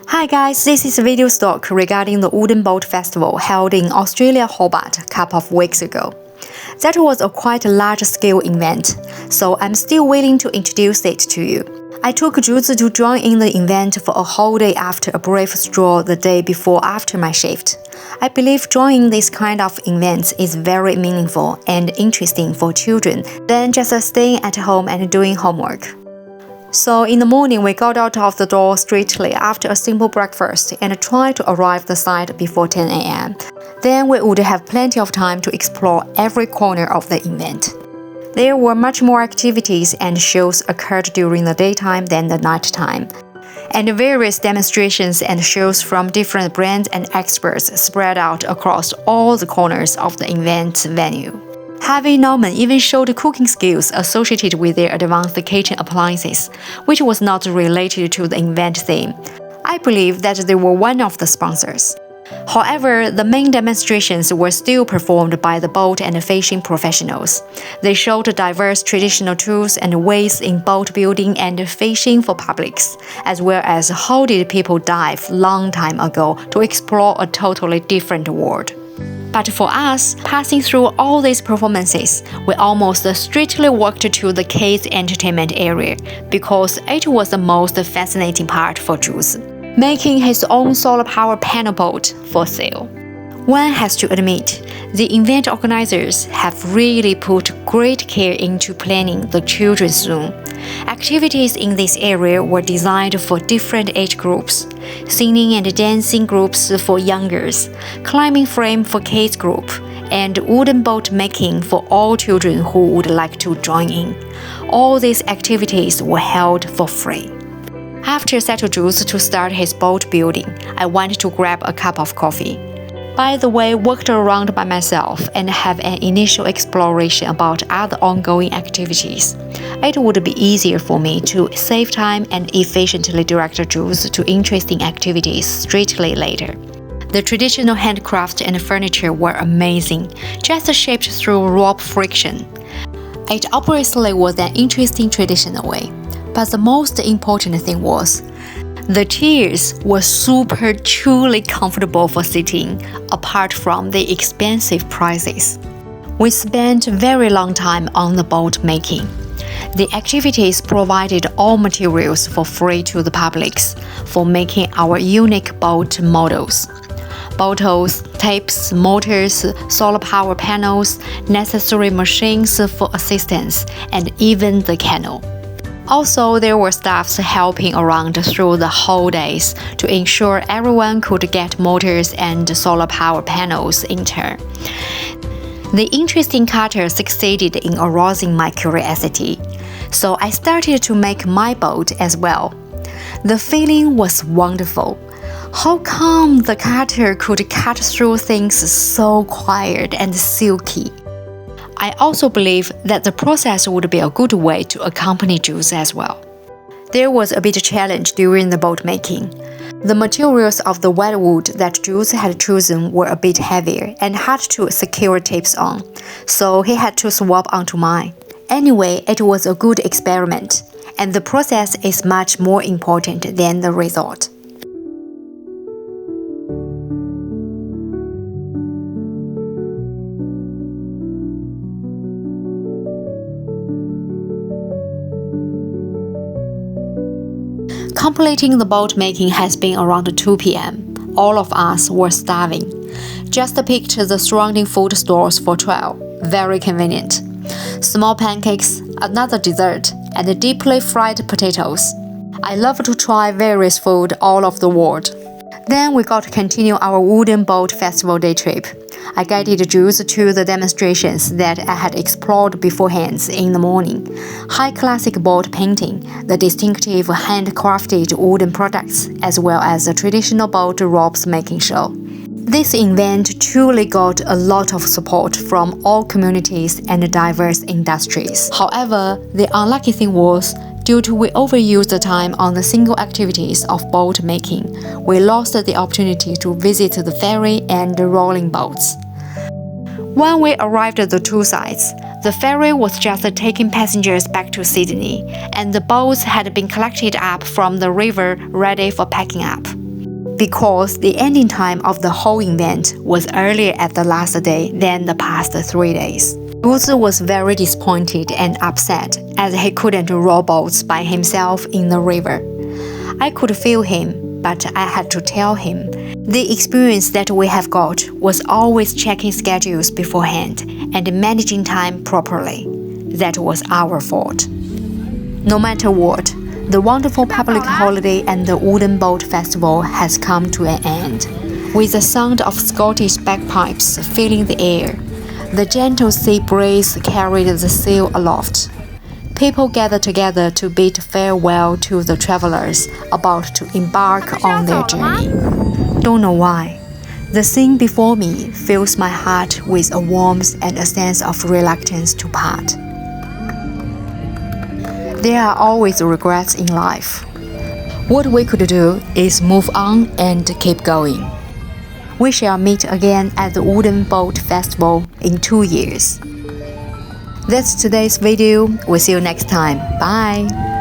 Hi guys, this is a video stock regarding the Wooden Boat Festival held in Australia Hobart a couple of weeks ago. That was a quite large-scale event, so I'm still waiting to introduce it to you. I took Juzi to join in the event for a whole day after a brief stroll the day before after my shift. I believe joining this kind of events is very meaningful and interesting for children than just staying at home and doing homework. So in the morning, we got out of the door straightly after a simple breakfast and tried to arrive the site before 10 a.m. Then we would have plenty of time to explore every corner of the event. There were much more activities and shows occurred during the daytime than the nighttime, and various demonstrations and shows from different brands and experts spread out across all the corners of the event venue. Harvey Norman even showed cooking skills associated with their advanced kitchen appliances, which was not related to the event theme. I believe that they were one of the sponsors. However, the main demonstrations were still performed by the boat and fishing professionals. They showed diverse traditional tools and ways in boat building and fishing for publics, as well as how did people dive long time ago to explore a totally different world. But for us, passing through all these performances, we almost strictly walked to the kids' entertainment area because it was the most fascinating part for Jules, making his own solar power panel boat for sale. One has to admit, the event organizers have really put great care into planning the children's zone. Activities in this area were designed for different age groups: singing and dancing groups for youngers, climbing frame for kids group, and wooden boat making for all children who would like to join in. All these activities were held for free. After Settle Juice to start his boat building, I went to grab a cup of coffee. By the way, walked around by myself and have an initial exploration about other ongoing activities. It would be easier for me to save time and efficiently direct Jules to interesting activities straightly later. The traditional handcraft and furniture were amazing, just shaped through rope friction. It obviously was an interesting traditional way, but the most important thing was the chairs were super truly comfortable for sitting, apart from the expensive prices. We spent a very long time on the boat making. The activities provided all materials for free to the publics for making our unique boat models. Bottles, tapes, motors, solar power panels, necessary machines for assistance, and even the kennel. Also, there were staffs helping around through the whole days to ensure everyone could get motors and solar power panels in turn. The interesting cutter succeeded in arousing my curiosity, so I started to make my boat as well. The feeling was wonderful. How come the cutter could cut through things so quiet and silky? I also believe that the process would be a good way to accompany Jules as well. There was a bit of challenge during the boat making. The materials of the wet wood that Jules had chosen were a bit heavier and had to secure tapes on, so he had to swap onto mine. Anyway, it was a good experiment, and the process is much more important than the result. Completing the boat making has been around 2 p.m. All of us were starving. Just picked the surrounding food stores for 12. Very convenient. Small pancakes, another dessert, and deeply fried potatoes. I love to try various food all over the world. Then we got to continue our Wooden Boat Festival day trip. I guided Jules to the demonstrations that I had explored beforehand in the morning. High classic boat painting, the distinctive handcrafted wooden products, as well as the traditional boat ropes making show. This event truly got a lot of support from all communities and diverse industries. However, the unlucky thing was, due to we overused the time on the single activities of boat making, we lost the opportunity to visit the ferry and the rolling boats. When we arrived at the two sites, the ferry was just taking passengers back to Sydney, and the boats had been collected up from the river ready for packing up. because the ending time of the whole event was earlier at the last day than the past 3 days. Ruzi was very disappointed and upset as he couldn't row boats by himself in the river. I could feel him, but I had to tell him. The experience that we have got was always checking schedules beforehand and managing time properly. That was our fault. No matter what, the wonderful public holiday and the Wooden Boat Festival has come to an end. With the sound of Scottish bagpipes filling the air, the gentle sea breeze carried the sail aloft. People gathered together to bid farewell to the travelers about to embark on their journey. Don't know why. The scene before me fills my heart with a warmth and a sense of reluctance to part. There are always regrets in life. What we could do is move on and keep going. We shall meet again at the Wooden Boat Festival in 2 years. That's today's video. We'll see you next time. Bye!